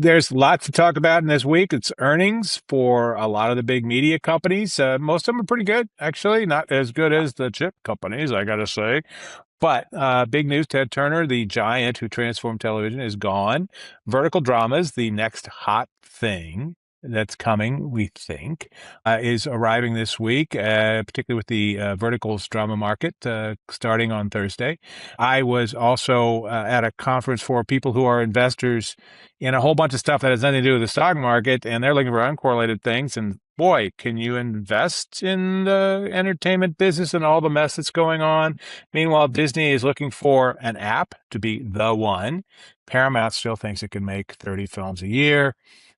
There's lots to talk about in this week. It's earnings for a lot of the big media companies. Most of them are pretty good, actually, not as good as the chip companies, I got to say. But big news, Ted Turner, the giant who transformed television, is gone. Vertical dramas, the next hot thing that's coming, we think, is arriving this week, particularly with the verticals drama market starting on Thursday. I was also at a conference for people who are investors in a whole bunch of stuff that has nothing to do with the stock market, and they're looking for uncorrelated things. And boy, can you invest in the entertainment business and all the mess that's going on? Meanwhile, Disney is looking for an app to be the one. Paramount still thinks it can make 30 films a year.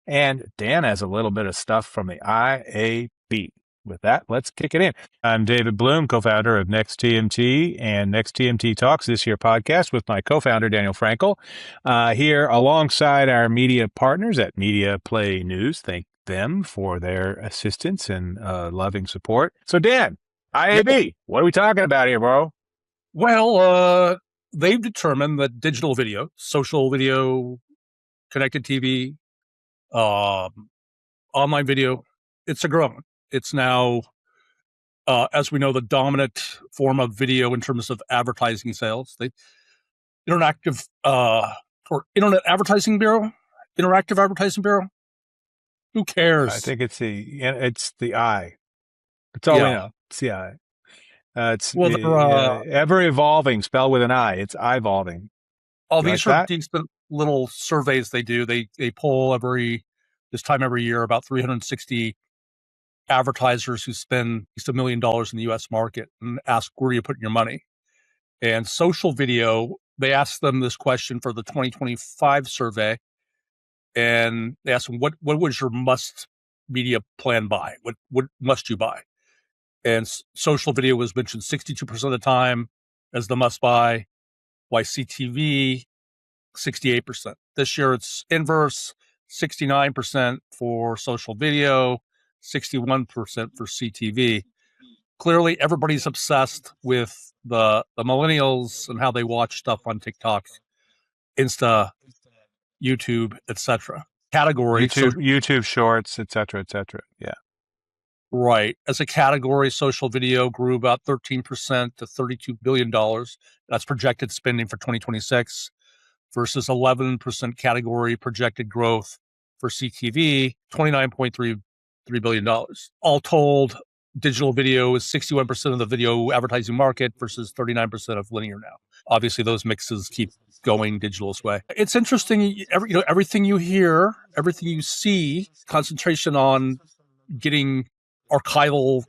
And Dan has a little bit of stuff from the IAB. With that, let's kick it in. I'm David Bloom, co-founder of Next TMT and Next TMT Talks, this year podcast with my co-founder, Daniel Frankel, here alongside our media partners at Media Play News. Thank them for their assistance and loving support. So, Dan, IAB, what are we talking about here, bro? Well, they've determined that digital video, social video, connected TV, online video, it's a growing. It's now, as we know, the dominant form of video in terms of advertising sales. The Interactive Internet Advertising Bureau, Interactive Advertising Bureau. Who cares? I think it's the I. That's all we know. It's the I. It's ever evolving, spelled with an I. It's I-volving. Oh, these are decent little surveys they do. They poll this time every year about 360 advertisers who spend at least $1 million in the U.S. market and ask, where are you putting your money? And social video, they asked them this question for the 2025 survey. And they asked them, what was your must media plan buy? What must you buy? And social video was mentioned 62% of the time as the must buy. CTV, 68%. This year it's inverse, 69% for social video, 61% for CTV. Clearly, everybody's obsessed with the millennials and how they watch stuff on TikTok, Insta, YouTube, etc. Category YouTube Shorts, etc. Yeah. Right. As a category, social video grew about 13% to $32 billion. That's projected spending for 2026 versus 11% category projected growth for CTV, $29.3 billion. All told, digital video is 61% of the video advertising market versus 39% of linear now. Obviously, those mixes keep going digital's way. It's interesting. Everything you hear, everything you see, concentration on getting archival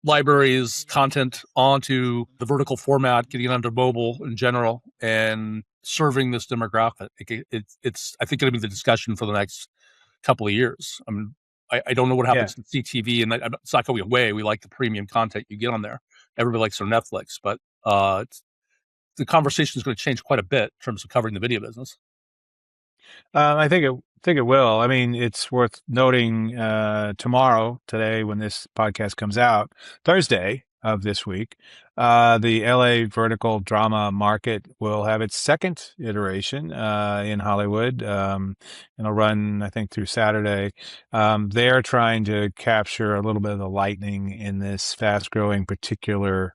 libraries, content onto the vertical format, getting it onto mobile in general, and serving this demographic. It's I think, going to be the discussion for the next couple of years. I mean, I don't know what happens in CTV, and it's not going away. We like the premium content you get on there. Everybody likes their Netflix, but the conversation is going to change quite a bit in terms of covering the video business. I think it will. I mean, it's worth noting today, when this podcast comes out, Thursday of this week, the LA vertical drama market will have its second iteration in Hollywood. It'll run, I think, through Saturday. They're trying to capture a little bit of the lightning in this fast-growing particular,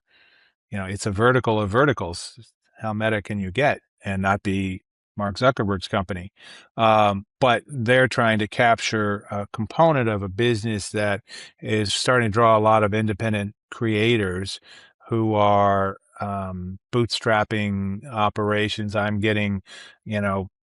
it's a vertical of verticals. How meta can you get and not be Mark Zuckerberg's company? But they're trying to capture a component of a business that is starting to draw a lot of independent creators who are bootstrapping operations. I'm getting,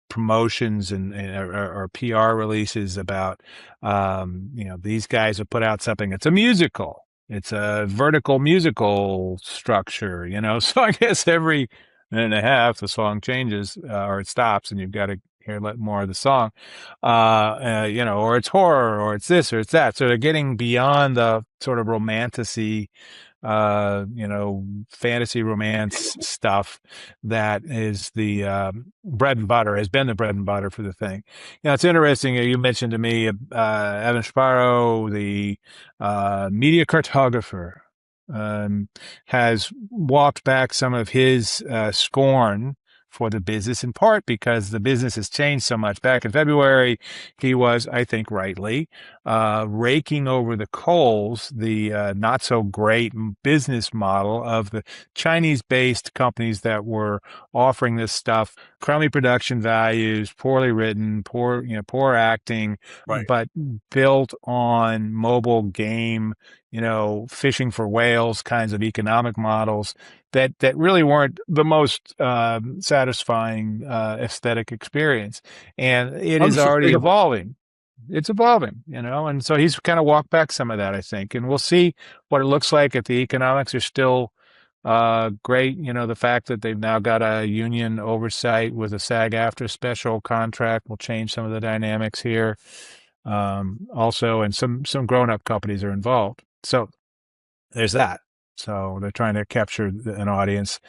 promotions or PR releases about, these guys have put out something. It's a musical. It's a vertical musical structure, So I guess every minute and a half, the song changes or it stops, and you've got to hear more of the song, or it's horror, or it's this, or it's that. So they're getting beyond the sort of romantasy, fantasy romance stuff that is the bread and butter, has been the bread and butter for the thing. It's interesting. You mentioned to me Evan Sparrow, the media cartographer, has walked back some of his scorn for the business, in part because the business has changed so much. Back in February, he was, I think rightly, raking over the coals the not so great business model of the Chinese-based companies that were offering this stuff, crummy production values, poorly written, poor acting, Right. but built on mobile game, fishing for whales kinds of economic models that really weren't the most satisfying aesthetic experience. And it is already Unsustainable. evolving. It's evolving, and so he's kind of walked back some of that, I think. And we'll see what it looks like if the economics are still great. The fact that they've now got a union oversight with a SAG-AFTRA special contract will change some of the dynamics here. Also, and some grown-up companies are involved. So there's that. So they're trying to capture an audience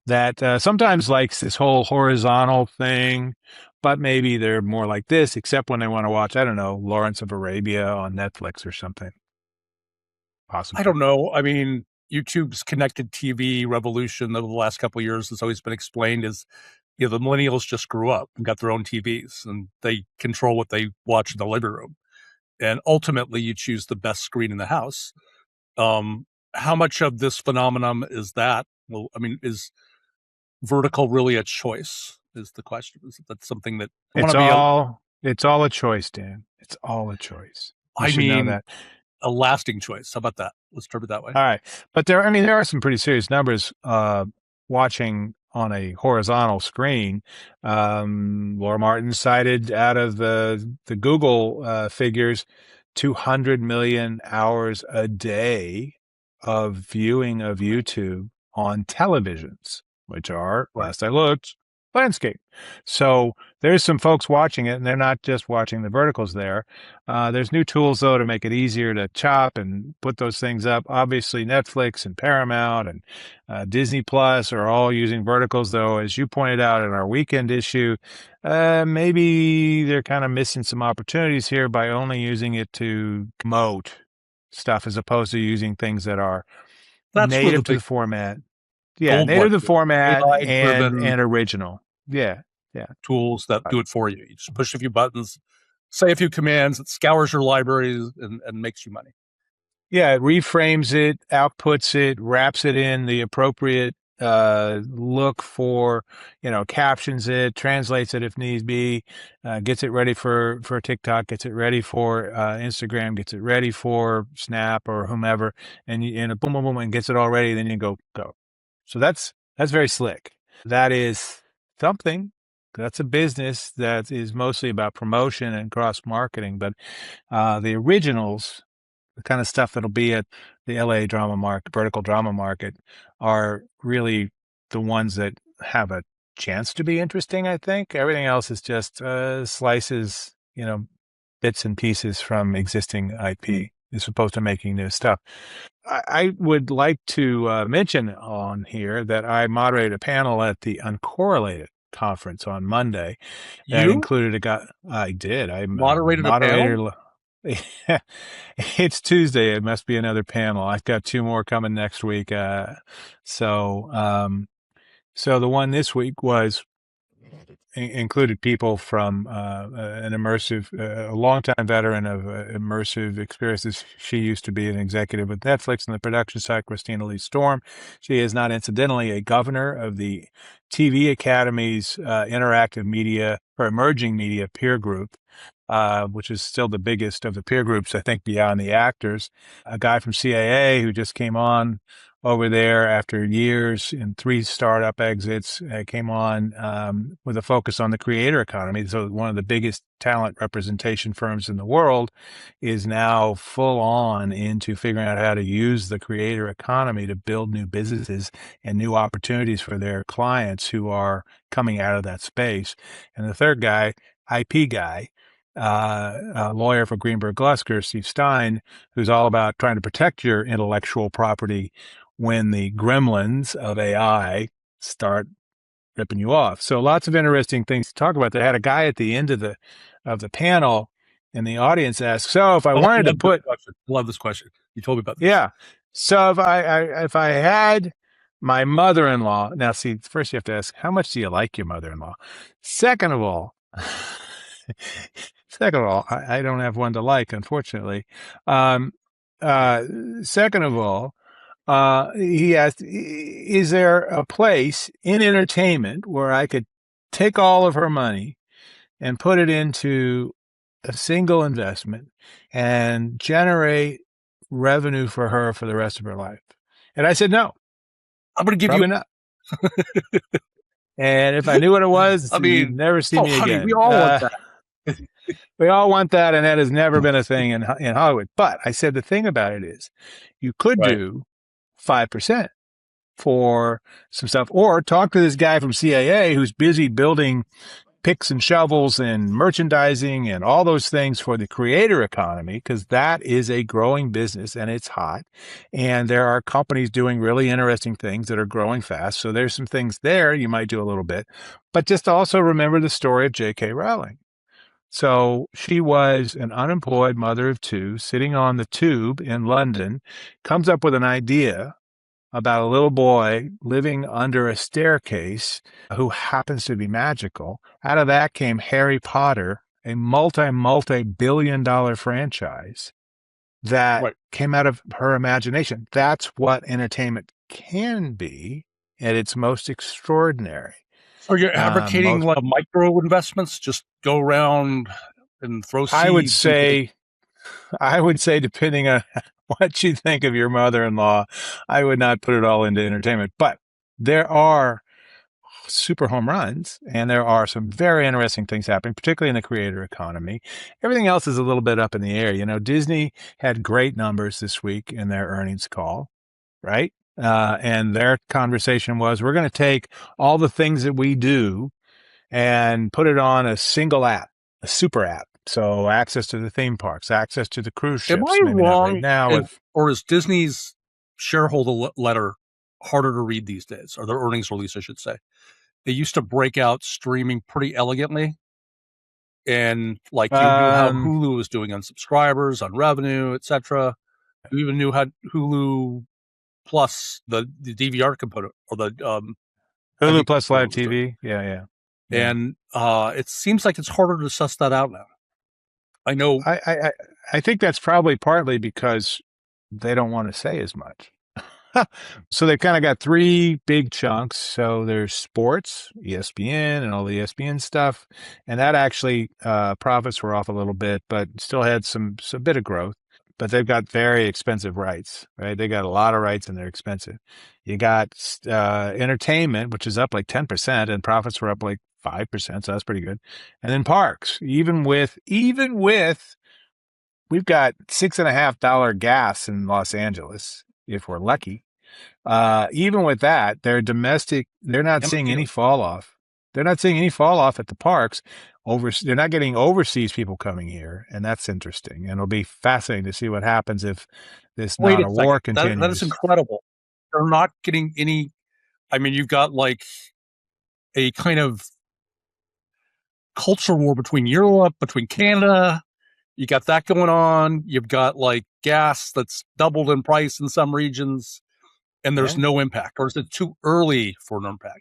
that sometimes likes this whole horizontal thing, but maybe they're more like this, except when they want to watch, I don't know, Lawrence of Arabia on Netflix or something. I Possibly. don't know. I mean, YouTube's connected TV revolution over the last couple of years has always been explained as, the millennials just grew up and got their own TVs and they control what they watch in the living room. And ultimately, you choose the best screen in the house. How much of this phenomenon is that? Well, I mean, is vertical really a choice? Is the question. Is that something that I want It's to be it's all a choice, Dan. It's all a choice. You I should know mean, that. a lasting choice. How about that? Let's term it that way. All right. But there are some pretty serious numbers watching on a horizontal screen. Laura Martin cited out of the Google figures 200 million hours a day of viewing of YouTube on televisions, which are, Right. last I looked, landscape. So there's some folks watching it, and they're not just watching the verticals there. There's new tools, though, to make it easier to chop and put those things up. Obviously, Netflix and Paramount and Disney Plus are all using verticals, though, as you pointed out in our weekend issue. Maybe they're kind of missing some opportunities here by only using it to promote stuff as opposed to using things that are That's where the native to big the format. Yeah, gold native rush to the is. format and AI-driven original. Yeah, yeah. tools that do it for you. You just push a few buttons, say a few commands, it scours your libraries and makes you money. Yeah, it reframes it, outputs it, wraps it in the appropriate look for, captions it, translates it if needs be, gets it ready for TikTok, gets it ready for Instagram, gets it ready for Snap or whomever, and boom, boom, boom, and gets it all ready. Then you go. So that's very slick. That is something. That's a business that is mostly about promotion and cross marketing, but the originals, the kind of stuff that'll be at the LA drama market, vertical drama market, are really the ones that have a chance to be interesting, I think. Everything else is just slices, bits and pieces from existing IP as opposed to making new stuff. I would like to mention on here that I moderated a panel at the Uncorrelated conference on Monday that You included a guy. I did. I'm a moderated a panel? moderator. It's Tuesday. It must be another panel. I've got two more coming next week. So, so the one this week was included people from an immersive, a longtime veteran of immersive experiences. She used to be an executive with Netflix on the production side, Christina Lee Storm. She is not incidentally a governor of the TV Academy's interactive media or emerging media peer group. Which is still the biggest of the peer groups, I think, beyond the actors. A guy from CAA who just came on over there after years in three startup exits, came on with a focus on the creator economy. So one of the biggest talent representation firms in the world is now full on into figuring out how to use the creator economy to build new businesses and new opportunities for their clients who are coming out of that space. And the third guy, IP guy, a lawyer for Greenberg Glusker, Steve Stein, who's all about trying to protect your intellectual property when the gremlins of AI start ripping you off. So lots of interesting things to talk about. They had a guy at the end of the panel, and the audience asked, "So if I I wanted to love this put, question. I love this question. You told me about this. yeah, so if I had My mother-in-law. Now, see, first you have to ask, how much do you like your mother-in-law? Second of all, second of all, I don't have one to like, unfortunately. Um, uh, Second of all, he asked, is there a place in entertainment where I could take all of her money and put it into a single investment and generate revenue for her for the rest of her life? And I said, no, I'm going to give you. probably not. And if I knew what it was, I you'd mean, never see oh, me honey, we again. all want that. We all want that, and that has never been a thing in Hollywood. But I said the thing about it is, you could Right. do 5% for some stuff, or talk to this guy from CAA who's busy building picks and shovels and merchandising and all those things for the creator economy, because that is a growing business and it's hot. And there are companies doing really interesting things that are growing fast. So there's some things there you might do a little bit, but just also remember the story of J.K. Rowling. So she was an unemployed mother of two sitting on the tube in London, comes up with an idea about a little boy living under a staircase who happens to be magical. Out of that came Harry Potter, a multi billion-dollar franchise that Right. came out of her imagination. That's what entertainment can be at its most extraordinary. So you're advocating Most, like micro investments, just go around and throw I would seeds into the. say, I would say, depending on what you think of your mother-in-law, I would not put it all into entertainment. But there are super home runs, and there are some very interesting things happening, particularly in the creator economy. Everything else is a little bit up in the air. You know, Disney had great numbers this week in their earnings call, right? And their conversation was, we're going to take all the things that we do and put it on a single app, a super app. So access to the theme parks, access to the cruise Am ships, I maybe not right wrong? now with. Or is Disney's shareholder letter harder to read these days, or their earnings release, I should say? They used to break out streaming pretty elegantly, and like you knew how um Hulu was doing on subscribers, on revenue, etc. You even knew how Hulu plus the DVR component or the Hulu MVPD Plus Live component was doing. TV. Yeah. And it seems like it's harder to suss that out now. I know. I think that's probably partly because they don't want to say as much. So they've kind of got three big chunks. So there's sports, ESPN, and all the ESPN stuff, and that actually profits were off a little bit, but still had some bit of growth. But they've got very expensive rights, right? They got a lot of rights and they're expensive. You got entertainment, which is up like 10%, and profits were up like 5%, so that's pretty good. And then parks, even with we've got $6.50 gas in Los Angeles if we're lucky. Even with that, they're domestic. They're not seeing any fall off. They're not seeing any fall off at the parks. They're not getting overseas people coming here, and that's interesting. And it'll be fascinating to see what happens if this Wait a non-war second. That is continues. incredible. They're not getting any. I mean, you've got like a kind of culture war between Europe, between Canada. You got that going on. You've got like gas that's doubled in price in some regions, and there's Yeah. no impact. Or is it too early for an impact?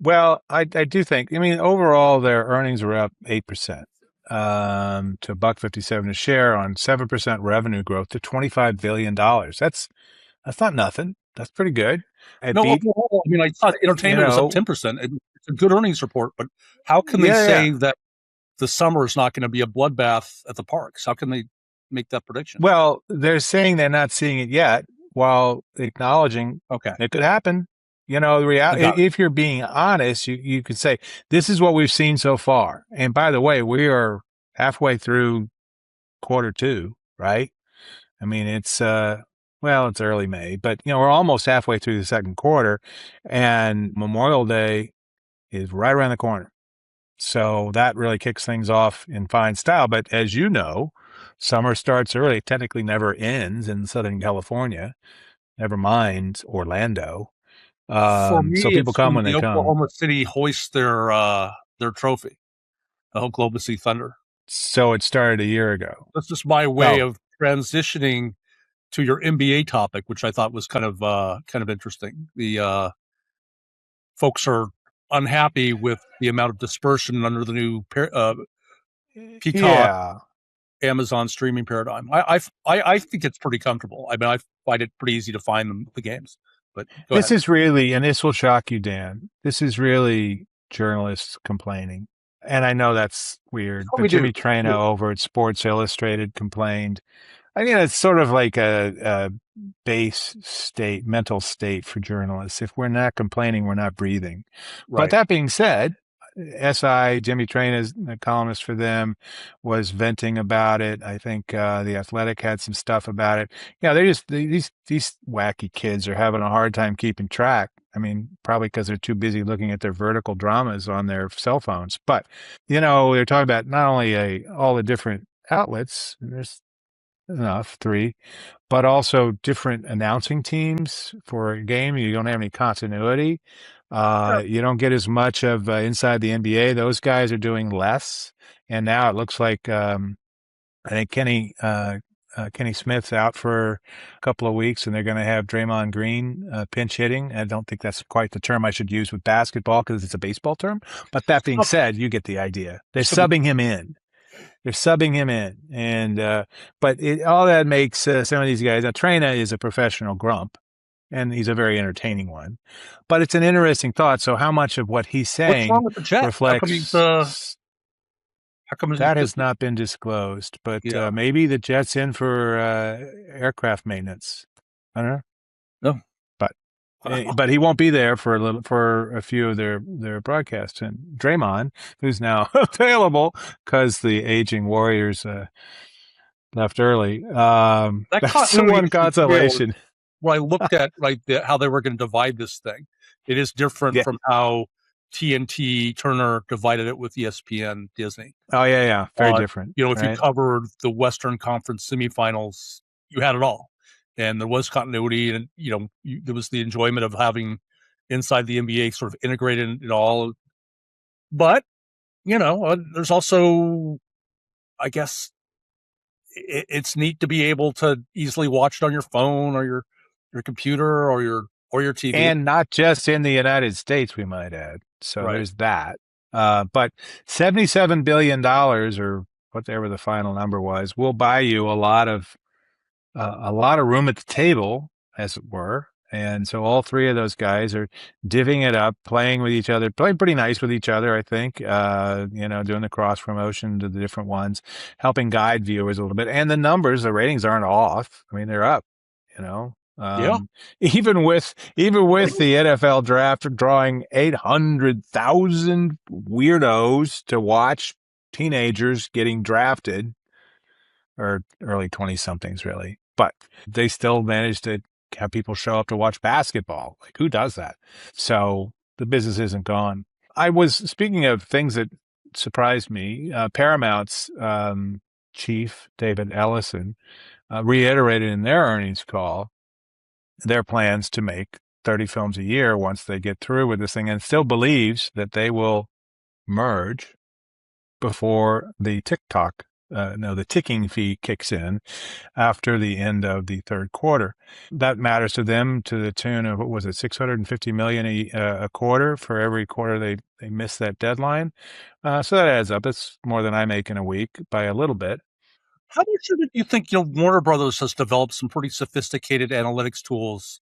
Well, I do think. I mean, overall, their earnings were up 8%, to $1.57 a share on 7% revenue growth to $25 billion. That's not nothing. That's pretty good. It No, beat, overall, I mean, I thought you entertainment was up know, 10%. It's a good earnings report, but how can they yeah. say that the summer is not going to be a bloodbath at the parks? How can they make that prediction? Well, they're saying they're not seeing it yet, while acknowledging Okay, it could happen. You know, the I got reality. it. If you're being honest, you could say this is what we've seen so far. And by the way, we are halfway through quarter two, right? I mean, it's early May, but you know, we're almost halfway through the second quarter, and Memorial Day is right around the corner. So that really kicks things off in fine style. But as you know, summer starts early. It technically never ends in Southern California, never mind Orlando. For So me, people it's come when when the they come. Oklahoma City hoists their trophy, the Oklahoma City Thunder. So it started a year ago. That's just my way Well, of transitioning to your NBA topic, which I thought was kind of interesting. The folks are unhappy with the amount of dispersion under the new Peacock Yeah. Amazon streaming paradigm. I think it's pretty comfortable. I mean, I find it pretty easy to find the games. But go This ahead. is really, and this will shock you, Dan. This is really journalists complaining. And I know that's weird, What but we do. Jimmy Traina over at Sports Illustrated complained. I mean, it's sort of like a base state, mental state for journalists. If we're not complaining, we're not breathing. But Right. that being said, Jimmy Traina is a columnist for them, was venting about it. I think the Athletic had some stuff about it. Yeah, these wacky kids are having a hard time keeping track. I mean, probably because they're too busy looking at their vertical dramas on their cell phones. But they're talking about not only all the different outlets. There's enough, three, but also different announcing teams for a game. You don't have any continuity. Yeah. You don't get as much of inside the NBA. Those guys are doing less. And now it looks like I think Kenny Smith's out for a couple of weeks, and they're going to have Draymond Green pinch hitting. I don't think that's quite the term I should use with basketball because it's a baseball term. But that being said, you get the idea. They're subbing him in. They're subbing him in, and but all that makes some of these guys. Now, Traina is a professional grump, and he's a very entertaining one. But it's an interesting thought. So, how much of what he's What's wrong saying with the jet? reflects How come he's that has just not been disclosed? But yeah. maybe the jet's in for aircraft maintenance. I don't know, No. but but he won't be there for a few of their broadcasts. And Draymond, who's now available because the aging Warriors left early. That That's the continuity one isn't real. consolation. When I looked at how they were going to divide this thing, it is different Yeah. from how TNT Turner divided it with ESPN Disney. Oh yeah. Very different. If you Right. covered the Western Conference semifinals, you had it all, and there was continuity, and there was the enjoyment of having inside the NBA sort of integrated it all. But there's also, I guess, it's neat to be able to easily watch it on your phone or your computer or your TV. And not just in the United States, we might add. So Right. there's that. But $77 billion or whatever the final number was will buy you a lot of room at the table, as it were. And so all three of those guys are divvying it up, playing with each other, playing pretty nice with each other, I think, doing the cross promotion to the different ones, helping guide viewers a little bit. And the numbers, the ratings aren't off. I mean, they're up, you know. Yeah. Even with the NFL draft drawing 800,000 weirdos to watch teenagers getting drafted, or early 20 somethings really, but they still managed to have people show up to watch basketball. Like, who does that? So the business isn't gone. I was speaking of things that surprised me. Paramount's chief, David Ellison, reiterated in their earnings call their plans to make 30 films a year once they get through with this thing, and still believes that they will merge before the the ticking fee kicks in after the end of the third quarter. That matters to them to the tune of, what was it, 650 million a quarter for every quarter they miss that deadline. So that adds up. It's more than I make in a week by a little bit. How much of it do you think Warner Brothers has developed some pretty sophisticated analytics tools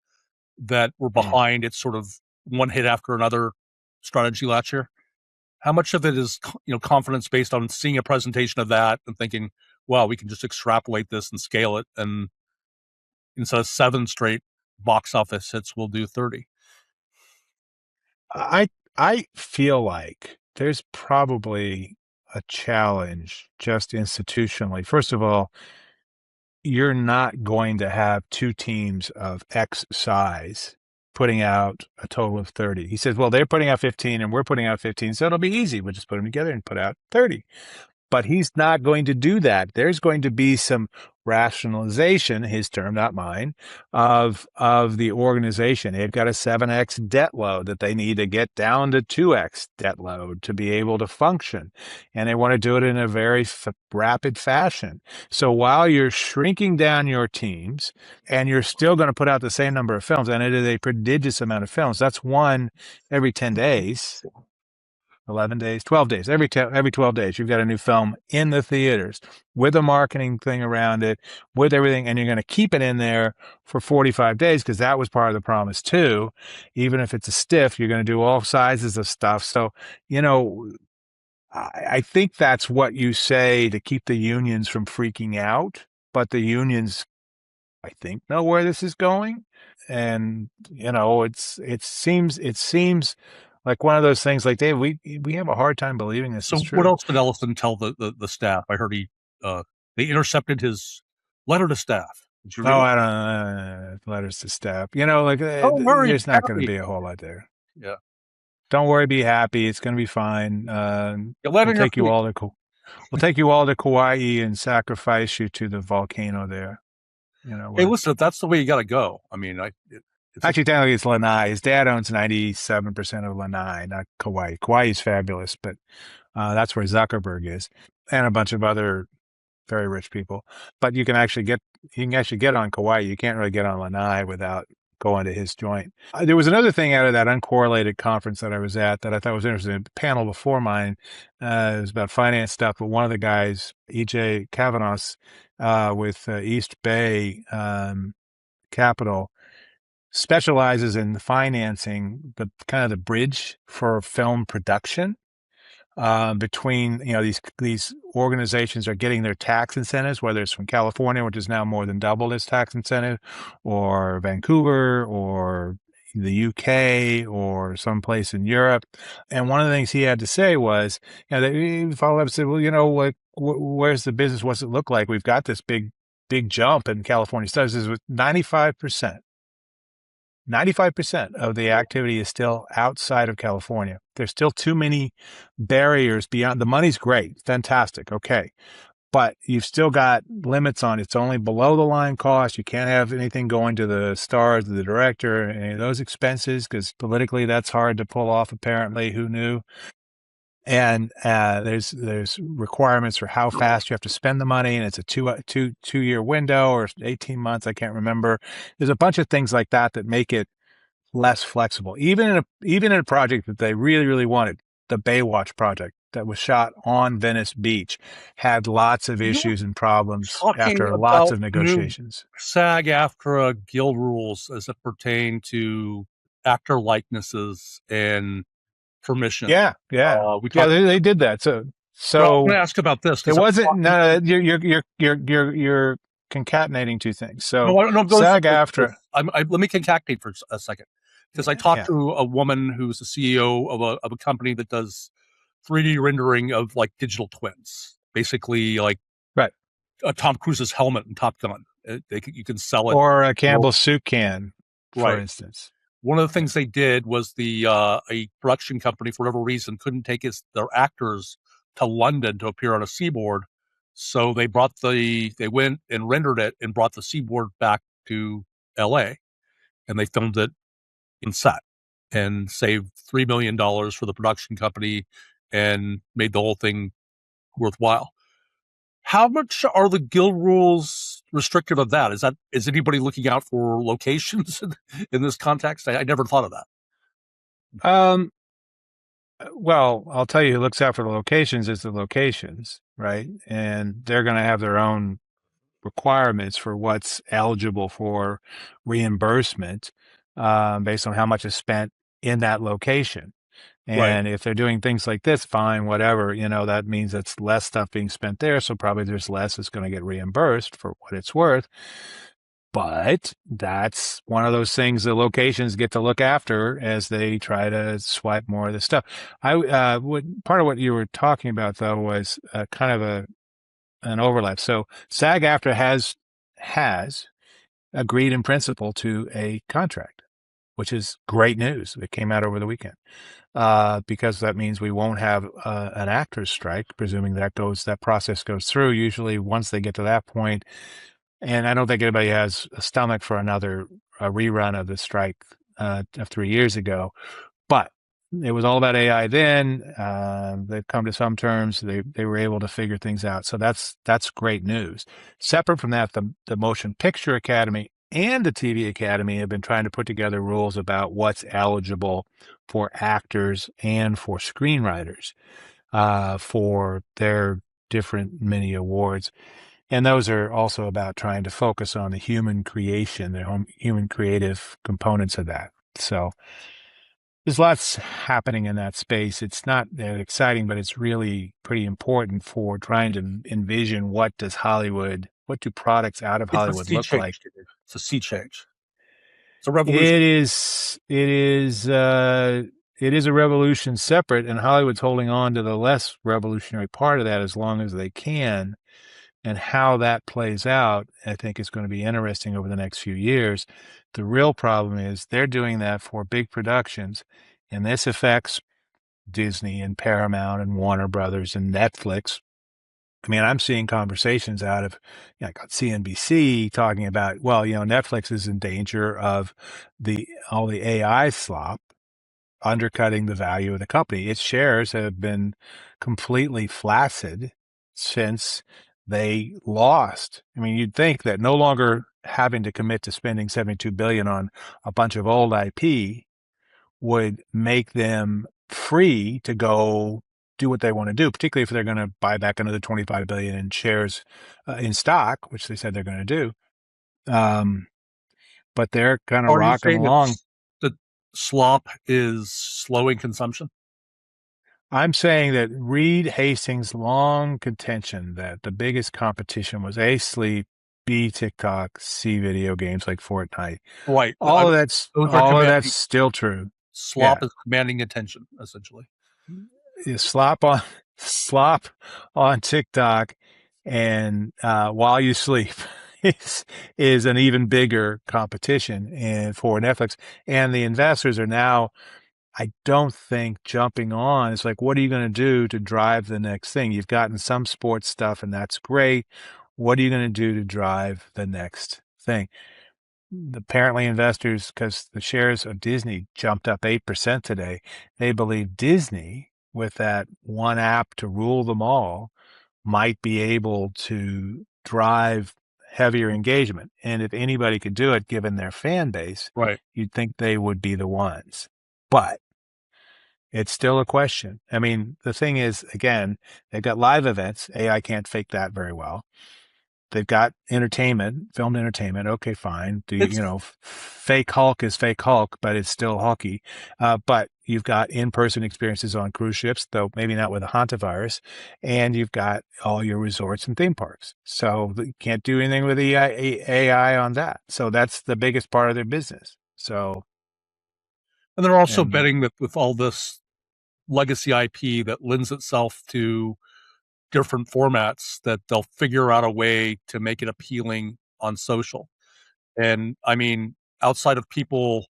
that were behind its sort of one hit after another strategy last year? How much of it is confidence based on seeing a presentation of that and thinking, well, we can just extrapolate this and scale it, and instead of 7 straight box office hits, we'll do 30? I feel like there's probably a challenge just institutionally. First of all, you're not going to have two teams of X size putting out a total of 30. He says, well, they're putting out 15 and we're putting out 15, so it'll be easy. We'll just put them together and put out 30. But he's not going to do that. There's going to be some rationalization, his term, not mine, of the organization. They've got a 7x debt load that they need to get down to 2x debt load to be able to function. And they want to do it in a very rapid fashion. So while you're shrinking down your teams and you're still going to put out the same number of films, and it is a prodigious amount of films, that's one every 10 days. 11 days, 12 days, every 12 days, you've got a new film in the theaters with a marketing thing around it, with everything. And you're going to keep it in there for 45 days because that was part of the promise too. Even if it's a stiff, you're going to do all sizes of stuff. So, I think that's what you say to keep the unions from freaking out. But the unions, I think, know where this is going. And, it seems like one of those things like, Dave, we have a hard time believing this is true. What else did Ellison tell the staff? I heard they intercepted his letter to staff. Did you read it? I don't know. Letters to staff. There's not going to be a whole lot there. Yeah. Don't worry, be happy. It's going to be fine. We'll take you all to Kauai and sacrifice you to the volcano there. Hey, listen, if that's the way you got to go. I mean, actually, technically, it's Lanai. His dad owns 97% of Lanai, not Kauai. Kauai is fabulous, but that's where Zuckerberg is, and a bunch of other very rich people. But you can actually get on Kauai. You can't really get on Lanai without going to his joint. There was another thing out of that uncorrelated conference that I was at that I thought was interesting. The panel before mine it was about finance stuff, but one of the guys, E.J. Kavanaugh, with East Bay Capital, specializes in financing the kind of the bridge for film production between these organizations are getting their tax incentives, whether it's from California, which is now more than double its tax incentive, or Vancouver, or the UK, or someplace in Europe. And one of the things he had to say was, they followed up and said, well, where's the business? What's it look like? We've got this big jump in California studies. This is with 95%. 95% of the activity is still outside of California. There's still too many barriers beyond. The money's great, fantastic, okay. But you've still got limits on it's only below the line cost. You can't have anything going to the stars, the director, any of those expenses, because politically that's hard to pull off, apparently. Who knew? And there's requirements for how fast you have to spend the money, and it's a two-year window or 18 months. I can't remember. There's a bunch of things like that make it less flexible. Even in a project that they really, really wanted, the Baywatch project that was shot on Venice Beach, had lots of issues and problems after lots of negotiations. SAG-AFTRA guild rules as it pertain to actor likenesses and permission. Yeah. They did that. So well, I'm going to ask about this. It wasn't. No, you're concatenating two things. So SAG-AFTRA. Let me concatenate for a second, because I talked to a woman who's the CEO of a company that does 3D rendering of like digital twins, basically like Tom Cruise's helmet in Top Gun. You can sell it, or a Campbell's soup can, for instance. One of the things they did was a production company, for whatever reason, couldn't take their actors to London to appear on a seaboard. So they went and rendered it and brought the seaboard back to LA, and they filmed it in set and saved $3 million for the production company and made the whole thing worthwhile. How much are the guild rules restrictive of that? Is anybody looking out for locations in this context? I never thought of that. Well, I'll tell you who looks out for the locations is the locations, right? And they're going to have their own requirements for what's eligible for reimbursement based on how much is spent in that location. And if they're doing things like this, fine, whatever, that means that's less stuff being spent there. So probably there's less that's going to get reimbursed for what it's worth. But that's one of those things the locations get to look after as they try to swipe more of the stuff. Part of what you were talking about, though, was kind of an overlap. So SAG-AFTRA has agreed in principle to a contract, which is great news. It came out over the weekend. Because that means we won't have an actors strike, presuming that process goes through. Usually once they get to that point, And I don't think anybody has a stomach for another rerun of the strike of 3 years ago. But it was all about AI then. They've come to some terms. They were able to figure things out. So that's great news. Separate from that, the Motion Picture Academy and the TV Academy have been trying to put together rules about what's eligible for actors and for screenwriters for their different mini awards. And those are also about trying to focus on the human creation, the human creative components of that. So there's lots happening in that space. It's not that exciting, but it's really pretty important for trying to envision what do products out of It's a Hollywood sea look like? change, David. It's a sea change. It's a revolution. It is a revolution separate, and Hollywood's holding on to the less revolutionary part of that as long as they can. And how that plays out, I think, is going to be interesting over the next few years. The real problem is they're doing that for big productions, and this affects Disney and Paramount and Warner Brothers and Netflix. I mean, I'm seeing conversations out of like on CNBC talking about, well, Netflix is in danger of all the AI slop undercutting the value of the company. Its shares have been completely flaccid since they lost. I mean, you'd think that no longer having to commit to spending 72 billion on a bunch of old IP would make them free to go do what they want to do, particularly if they're going to buy back another 25 billion in shares in stock, which they said they're going to do. But they're kind of Are you rocking saying along. that slop is slowing consumption? I'm saying that Reed Hastings' long contention that the biggest competition was A, sleep, B, TikTok, C, video games like Fortnite. Right. All of that's Those are all of that's commanding. still true. Yeah. Slop is commanding attention, essentially. You slop on TikTok and while you sleep is is an even bigger competition and for Netflix. And the investors are now I don't think jumping on is like, what are you going to do to drive the next thing? You've gotten some sports stuff, and that's great. What are you going to do to drive the next thing? Apparently, investors, because the shares of Disney jumped up 8% today, they believe Disney, with that one app to rule them all, might be able to drive heavier engagement. And if anybody could do it, given their fan base, Right. you'd think they would be the ones. But it's still a question. I mean, the thing is, again, they've got live events. AI can't fake that very well. They've got entertainment, filmed entertainment. Okay, fine. It's Fake Hulk is fake Hulk, but it's still Hulky. But you've got in-person experiences on cruise ships, though maybe not with a hantavirus, and you've got all your resorts and theme parks. So you can't do anything with AI on that. So that's the biggest part of their business. So, and they're also and betting that with all this legacy IP that lends itself to different formats, that they'll figure out a way to make it appealing on social. And I mean, outside of people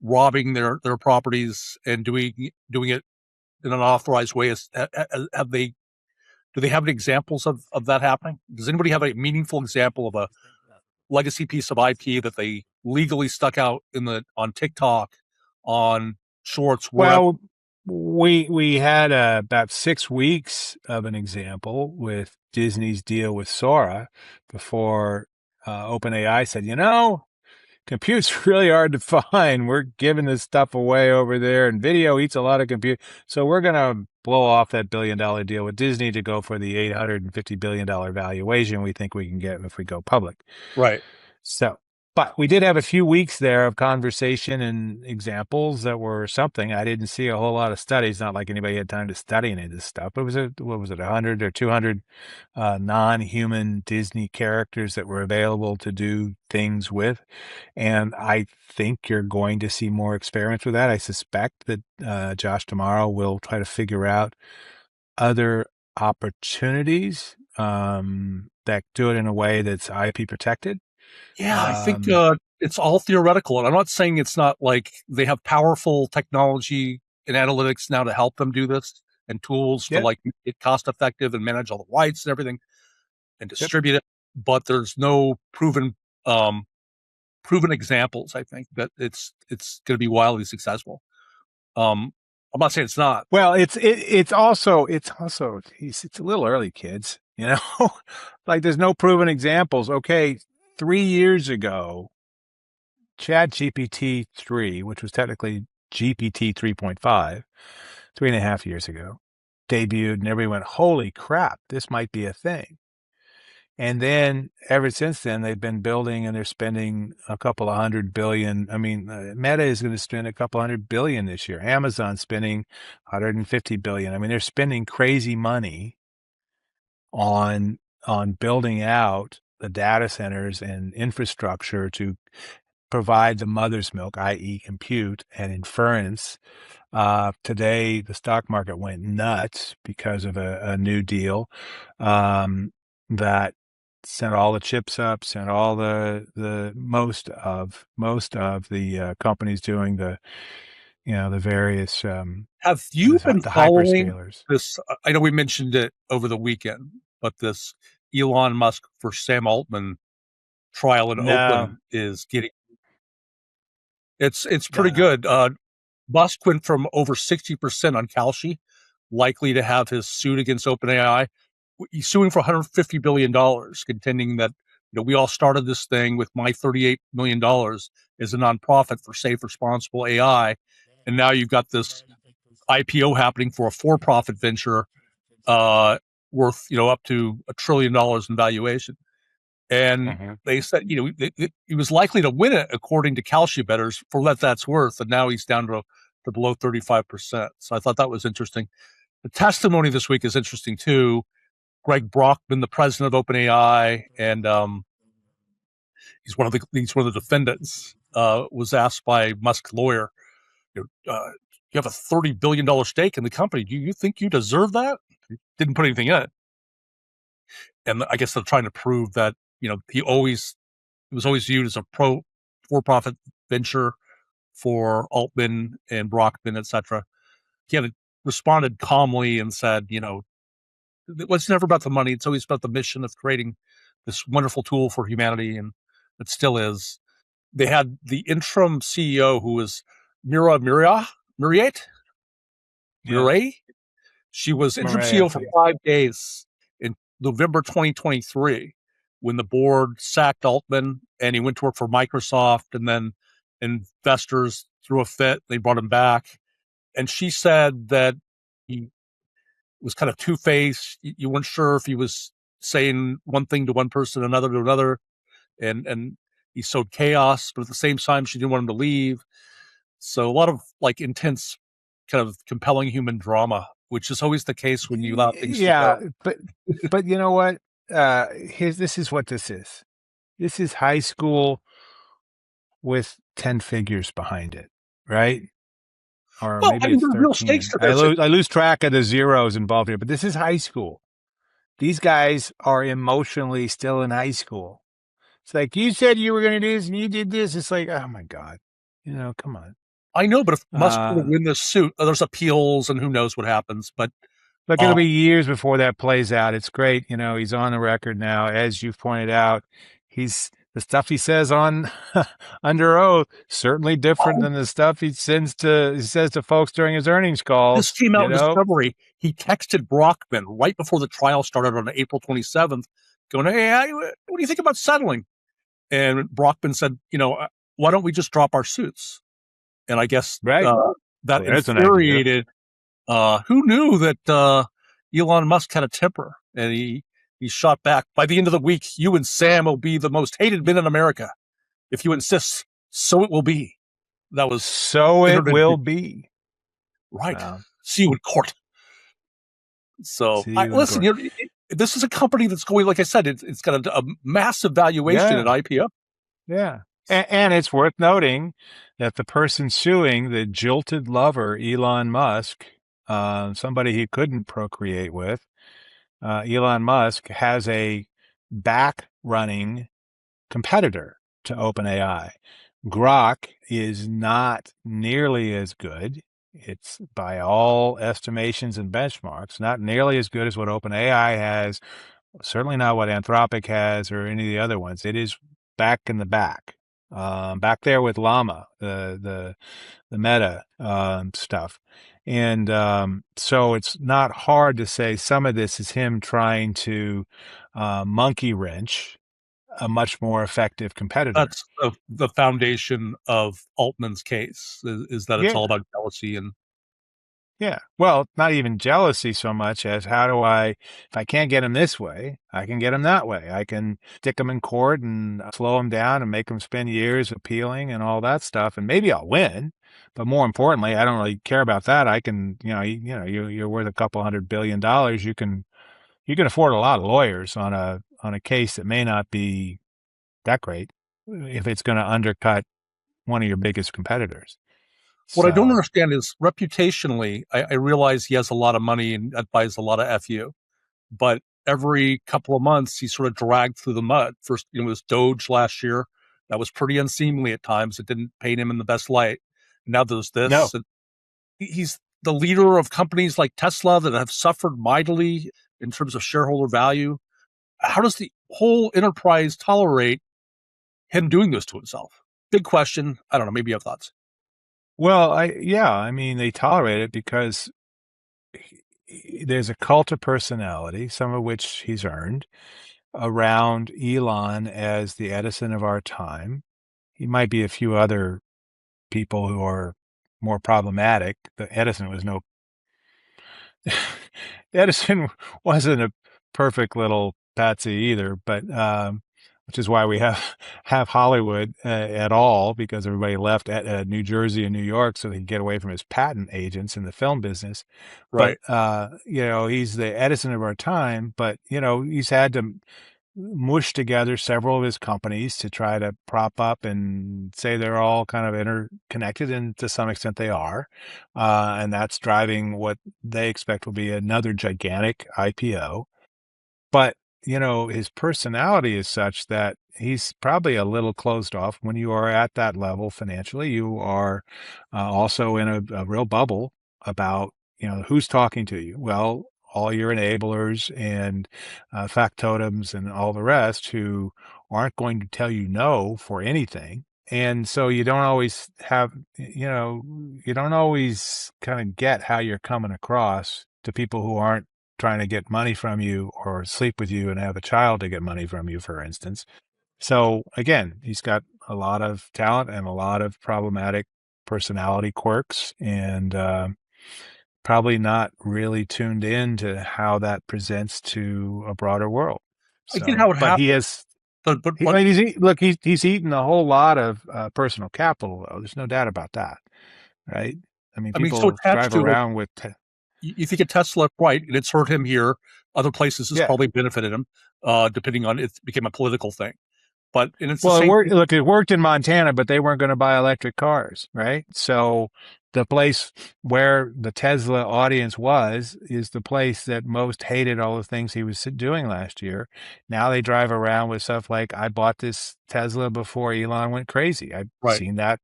robbing their properties and doing it in an authorized way, have they do they have any examples of that happening? Does anybody have a meaningful example of a legacy piece of IP that they legally stuck out on TikTok, on Shorts, wherever? Well, we had about 6 weeks of an example with Disney's deal with Sora before OpenAI said, compute's really hard to find. We're giving this stuff away over there, and video eats a lot of compute. So we're going to blow off that $1 billion deal with Disney to go for the $850 billion valuation we think we can get if we go public. Right. So, but we did have a few weeks there of conversation and examples that were something. I didn't see a whole lot of studies, not like anybody had time to study any of this stuff. It was what was it, 100 or 200 non-human Disney characters that were available to do things with. And I think you're going to see more experiments with that. I suspect that Josh tomorrow will try to figure out other opportunities that do it in a way that's IP protected. Yeah, I think Um, it's all theoretical, and I'm not saying it's not like they have powerful technology and analytics now to help them do this, and tools to yeah, like make it cost effective and manage all the rights and everything and yep. distribute it. but there's no um, proven examples. I think that it's going to be wildly successful. I'm not saying it's not. Well, it's also it's a little early, kids. You know, like there's no proven examples. Okay, 3 years ago, Chat GPT 3, which was technically GPT 3.5, 3.5 years ago, debuted, and everybody went, "Holy crap, this might be a thing." And then ever since then, they've been building and they're spending a couple of 100 billion. I mean, Meta is going to spend a couple 100 billion this year. Amazon spending 150 billion. I mean, they're spending crazy money on building out the data centers and infrastructure to provide the mother's milk, i.e., compute and inference. Today, the stock market went nuts because of a new deal that sent all the chips up, sent all the most of the companies doing the various Have you been the following hyperscalers. this? I know we mentioned it over the weekend, but this Elon Musk for Sam Altman trial in No, Oakland is getting it's pretty no. good. Musk went from over 60% on Kalshi, likely to have his suit against OpenAI. He's suing for $150 billion, contending that we all started this thing with my $38 million as a nonprofit for safe, responsible AI, and now you've got this IPO happening for a for-profit venture uh, worth up to $1 trillion in valuation. And Mhm. they said he was likely to win it according to Kalshi bettors for what that's worth, and now he's down to below 35%. So I thought that was interesting. The testimony this week is interesting too. Greg Brockman, the president of OpenAI, and he's one of the defendants. Was asked by Musk's lawyer, you have a $30 billion stake in the company. Do you think you deserve that? He didn't put anything in it, and I guess they're trying to prove that he was always viewed as a for profit venture for Altman and Brockman, etc. He had responded calmly and said, it's never about the money. It's always about the mission of creating this wonderful tool for humanity, and it still is. They had the interim CEO who was Muriat, Yeah, Murray. She was interim Maria. CEO for 5 days in November 2023 when the board sacked Altman and he went to work for Microsoft, and then investors threw a fit. They brought him back. And she said that he was kind of two-faced. You weren't sure if he was saying one thing to one person, another to another, and he sowed chaos. But at the same time, she didn't want him to leave. So a lot of like intense, kind of compelling human drama, which is always the case when you allow things to Yeah, go. but you know what? Here's This is what this is. This is high school with 10 figures behind it, right? Or Well, maybe I mean, it's there's real stakes 13. to I this. lose track of the zeros involved here, but this is high school. These guys are emotionally still in high school. It's like you said you were going to do this and you did this. It's like, oh my God, come on. I know, but if Musk were to Uh, win this suit, there's appeals and who knows what happens. But Look, it'll uh, be years before that plays out. It's great. He's on the record now. As you've pointed out, the stuff he says on under oath, certainly different than the stuff he says to folks during his earnings this calls, came out in Discovery. He texted Brockman right before the trial started on April 27th, going, "Hey, what do you think about settling?" And Brockman said, "Why don't we just drop our suits?" And I guess right? that Well, there's an idea. infuriated. Who knew that Elon Musk had a temper? And he shot back. By the end of the week, you and Sam will be the most hated men in America. If you insist, so it will be. That was So it entered will into be. right. Well, See you in court. So see I you in listen. court. This is a company that's going. Like I said, it's got a massive valuation at Yeah. IPO. Yeah. And it's worth noting that the person suing the jilted lover, Elon Musk, somebody he couldn't procreate with, Elon Musk has a back running competitor to OpenAI. Grok is not nearly as good. It's by all estimations and benchmarks, not nearly as good as what OpenAI has, Certainly not what Anthropic has or any of the other ones. It is back in the back there with Llama, the Meta stuff. And so it's not hard to say some of this is him trying to monkey wrench a much more effective competitor. That's the foundation of Altman's case is that it's Yeah. all about jealousy and Yeah. Well, not even jealousy so much as how do if I can't get him this way, I can get him that way. I can stick him in court and slow him down and make him spend years appealing and all that stuff. And maybe I'll win. But more importantly, I don't really care about that. I can, you're worth a couple $100 billion. You can afford a lot of lawyers on a case that may not be that great if it's going to undercut one of your biggest competitors. what I don't So, understand is reputationally, I realize he has a lot of money and that buys a lot of FU, but every couple of months he's sort of dragged through the mud. First, it was Doge last year. That was pretty unseemly at times. It didn't paint him in the best light. Now there's no. this. And he's the leader of companies like Tesla that have suffered mightily in terms of shareholder value. How does the whole enterprise tolerate him doing this to himself? Big question. I don't know. Maybe you have thoughts. Well, I mean, they tolerate it because there's a cult of personality, some of which he's earned, around Elon as the Edison of our time. He might be a few other people who are more problematic. The Edison was no Edison wasn't a perfect little patsy either, but which is why we have Hollywood at all, because everybody left at New Jersey and New York so they could get away from his patent agents in the film business. But Right. he's the Edison of our time. But he's had to mush together several of his companies to try to prop up and say they're all kind of interconnected, and to some extent they are. And that's driving what they expect will be another gigantic IPO. But, his personality is such that he's probably a little closed off. When you are at that level financially, you are also in a real bubble about, who's talking to you. Well, all your enablers and factotums and all the rest who aren't going to tell you no for anything. And so you don't always you don't always kind of get how you're coming across to people who aren't trying to get money from you or sleep with you and have a child to get money from you, for instance. So again, he's got a lot of talent and a lot of problematic personality quirks, and probably not really tuned in to how that presents to a broader world. I get how So, it but he happened, has, but I what mean, look, he's eaten a whole lot of personal capital, though. There's no doubt about that, right? I mean, I mean, so people attached drive to it. around with, You think of Tesla, right? And it's hurt him here. Other places it's yeah. probably benefited him, depending on it became a political thing. But and it's the Well, it same worked. thing. Look, it worked in Montana, but they weren't going to buy electric cars, right? So the place where the Tesla audience was is the place that most hated all the things he was doing last year. Now they drive around with stuff like, "I bought this Tesla before Elon went crazy." I've Right. seen that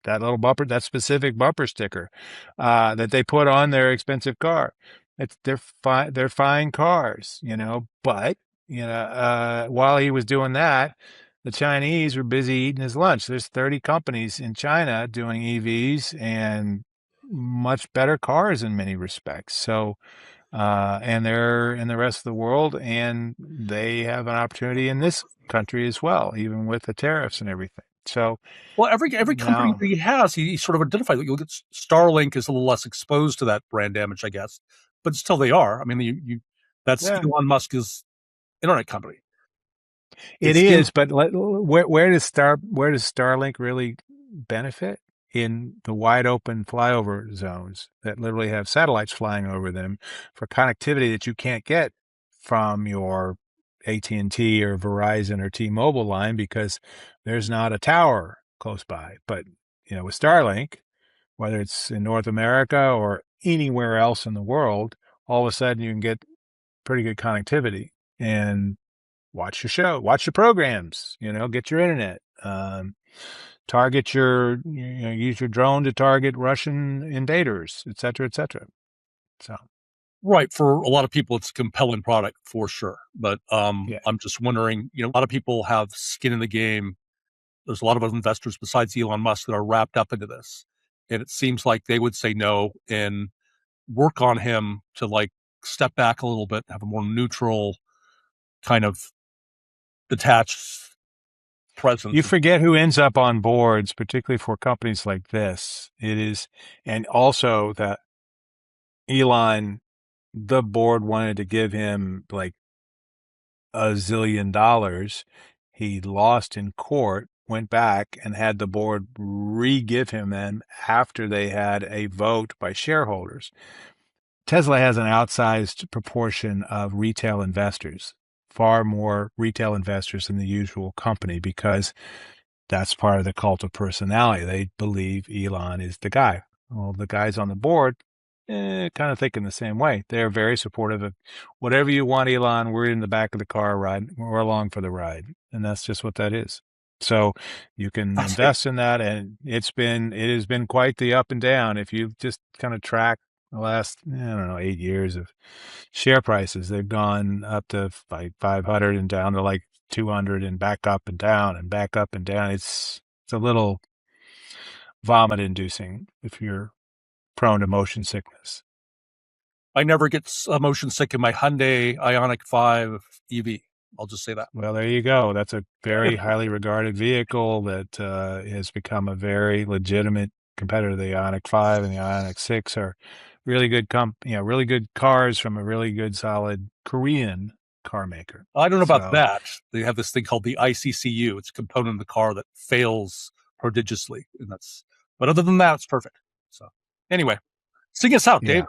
little bumper, that specific bumper sticker that they put on their expensive car. They're fine cars, But while he was doing that, the Chinese were busy eating his lunch. There's 30 companies in China doing EVs and much better cars in many respects. So, and they're in the rest of the world, and they have an opportunity in this country as well, even with the tariffs and everything. So Well, every company now, that he has, he sort of identifies. You'll get Starlink is a little less exposed to that brand damage, I guess, but still they are. I mean, you that's yeah. Elon Musk's internet company. It It's in is, but where does Starlink really benefit? In the wide open flyover zones that literally have satellites flying over them for connectivity that you can't get from your AT&T or Verizon or T-Mobile line because there's not a tower close by. But with Starlink, whether it's in North America or anywhere else in the world, all of a sudden you can get pretty good connectivity and watch your show, watch your programs, get your internet, target use your drone to target Russian invaders, et cetera, et cetera. So, Right. For a lot of people, it's a compelling product for sure. But Yeah. I'm just wondering, a lot of people have skin in the game. There's a lot of other investors besides Elon Musk that are wrapped up into this. And it seems like they would say no and work on him to like step back a little bit, have a more neutral kind of detached presence. You forget who ends up on boards, particularly for companies like this. It is, and also that Elon, the board wanted to give him like $1 zillion. He lost in court, went back and had the board re-give him them after they had a vote by shareholders. Tesla has an outsized proportion of retail investors, far more retail investors than the usual company, because that's part of the cult of personality. They believe Elon is the guy. Well, the guys on the board kind of think in the same way. They're very supportive of whatever you want, Elon. We're in the back of the car riding. We're along for the ride. And that's just what that is. So you can I see. invest in that. And it has been quite the up and down. If you just kind of track the last, I don't know, 8 years of share prices, they've gone up to like 500 and down to like 200 and back up and down and back up and down. It's a little vomit inducing if you're prone to motion sickness. I never get motion sick in my Hyundai Ioniq 5 EV. I'll just say that. Well, there you go. That's a very highly regarded vehicle that has become a very legitimate competitor. The Ioniq 5 and the Ioniq 6 are really good really good cars from a really good solid Korean car maker. I don't know about So, that. They have this thing called the ICCU. It's a component of the car that fails prodigiously, and but other than that, it's perfect. So, anyway, sing us out, yeah. Dave.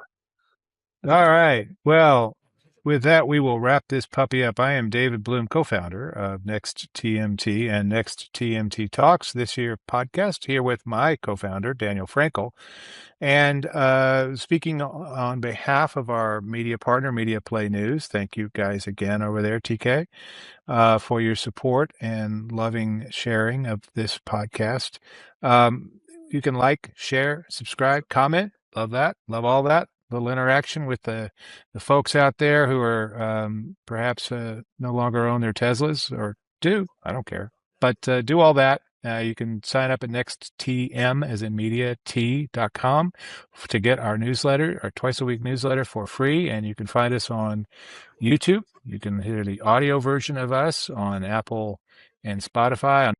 All right. Well, with that, we will wrap this puppy up. I am David Bloom, co-founder of Next TMT and Next TMT Talks, this year podcast, here with my co-founder, Daniel Frankel. And speaking on behalf of our media partner, Media Play News, thank you guys again over there, TK, for your support and loving sharing of this podcast. You can like, share, subscribe, comment. Love that. Love all that. Little interaction with the folks out there who are perhaps no longer own their Teslas, or do. I don't care. But do all that. You can sign up at nexttm, as in media, t.com, to get our newsletter, our twice a week newsletter, for free. And you can find us on YouTube. You can hear the audio version of us on Apple and Spotify, on